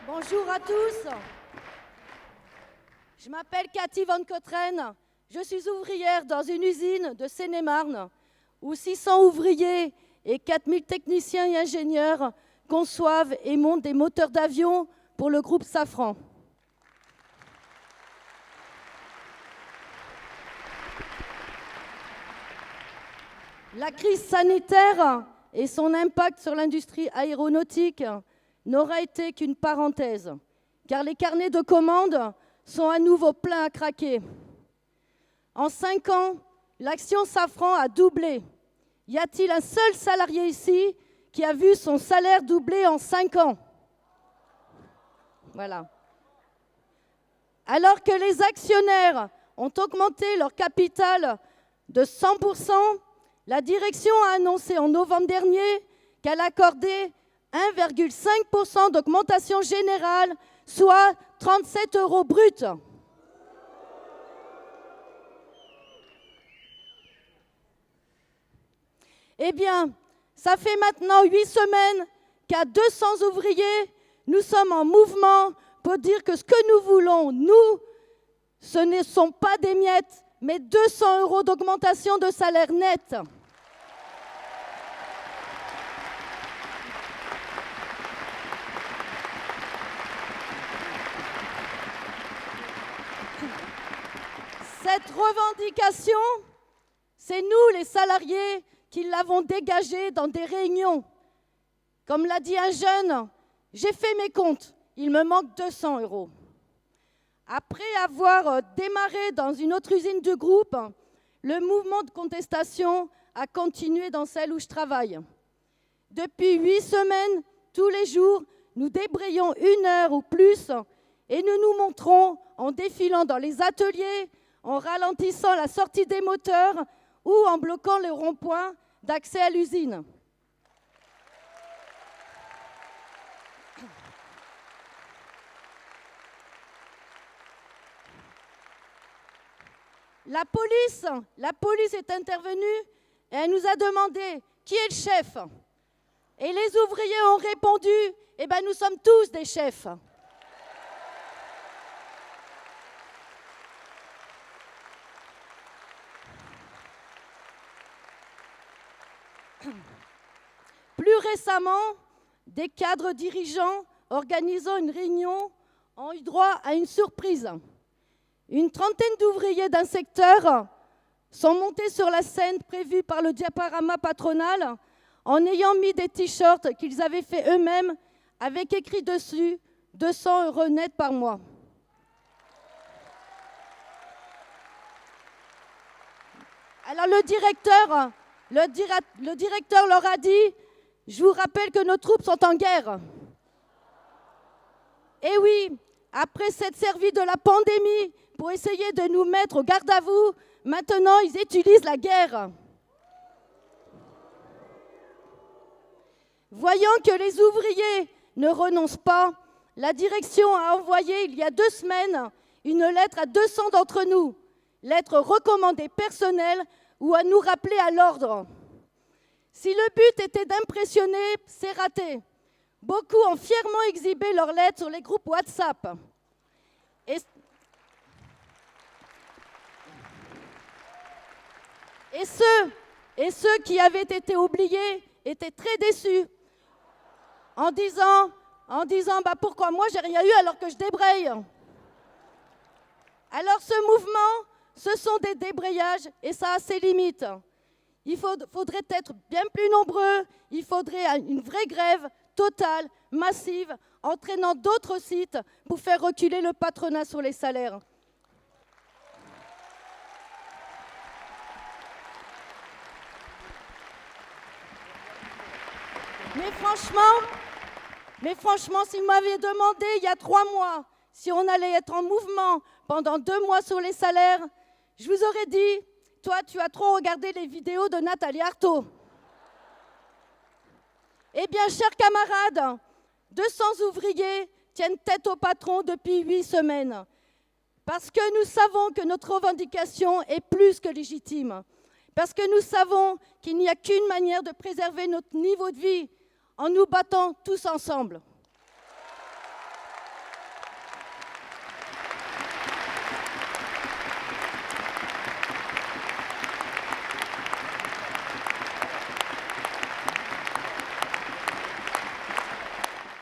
Bonjour à tous. Je m'appelle Cathy Van Cotren. Je suis ouvrière dans une usine de Seine-et-Marne où 600 ouvriers et 4000 techniciens et ingénieurs conçoivent et montent des moteurs d'avion pour le groupe Safran. La crise sanitaire et son impact sur l'industrie aéronautique n'aura été qu'une parenthèse, car les carnets de commandes sont à nouveau pleins à craquer. En 5 ans, l'action Safran a doublé. Y a-t-il un seul salarié ici qui a vu son salaire doubler en 5 ans? Voilà. Alors que les actionnaires ont augmenté leur capital de 100%, la direction a annoncé en novembre dernier qu'elle accordait 1,5% d'augmentation générale, soit 37 € bruts. Eh bien, ça fait maintenant 8 semaines qu'à 200 ouvriers, nous sommes en mouvement pour dire que ce que nous voulons, nous, ce ne sont pas des miettes, mais 200 € d'augmentation de salaire net. Cette revendication, c'est nous, les salariés, qui l'avons dégagée dans des réunions. Comme l'a dit un jeune, j'ai fait mes comptes, il me manque 200 €. Après avoir démarré dans une autre usine du groupe, le mouvement de contestation a continué dans celle où je travaille. Depuis 8 semaines, tous les jours, nous débrayons 1 heure ou plus et nous nous montrons en défilant dans les ateliers, en ralentissant la sortie des moteurs ou en bloquant les ronds-points d'accès à l'usine. La police est intervenue et elle nous a demandé qui est le chef. Et les ouvriers ont répondu, eh bien nous sommes tous des chefs. Plus récemment, des cadres dirigeants organisant une réunion ont eu droit à une surprise. Une trentaine d'ouvriers d'un secteur sont montés sur la scène prévue par le diaporama patronal en ayant mis des t-shirts qu'ils avaient fait eux-mêmes avec écrit dessus 200 € net par mois. Alors le directeur leur a dit « Je vous rappelle que nos troupes sont en guerre. » Et oui, après s'être servi de la pandémie pour essayer de nous mettre au garde à vous, maintenant ils utilisent la guerre. Voyant que les ouvriers ne renoncent pas, la direction a envoyé il y a 2 semaines une lettre à 200 d'entre nous, lettre recommandée personnelle ou à nous rappeler à l'ordre. Si le but était d'impressionner, c'est raté. Beaucoup ont fièrement exhibé leurs lettres sur les groupes WhatsApp. Et ceux qui avaient été oubliés étaient très déçus en disant bah pourquoi moi j'ai rien eu alors que je débraye. Alors ce mouvement, ce sont des débrayages et ça a ses limites. Il faudrait être bien plus nombreux, il faudrait une vraie grève totale, massive, entraînant d'autres sites pour faire reculer le patronat sur les salaires. Mais franchement, si vous m'aviez demandé il y a 3 mois si on allait être en mouvement pendant 2 mois sur les salaires, je vous aurais dit, toi, tu as trop regardé les vidéos de Nathalie Arthaud. Eh bien, chers camarades, 200 ouvriers tiennent tête au patron depuis 8 semaines. Parce que nous savons que notre revendication est plus que légitime. Parce que nous savons qu'il n'y a qu'une manière de préserver notre niveau de vie, en nous battant tous ensemble.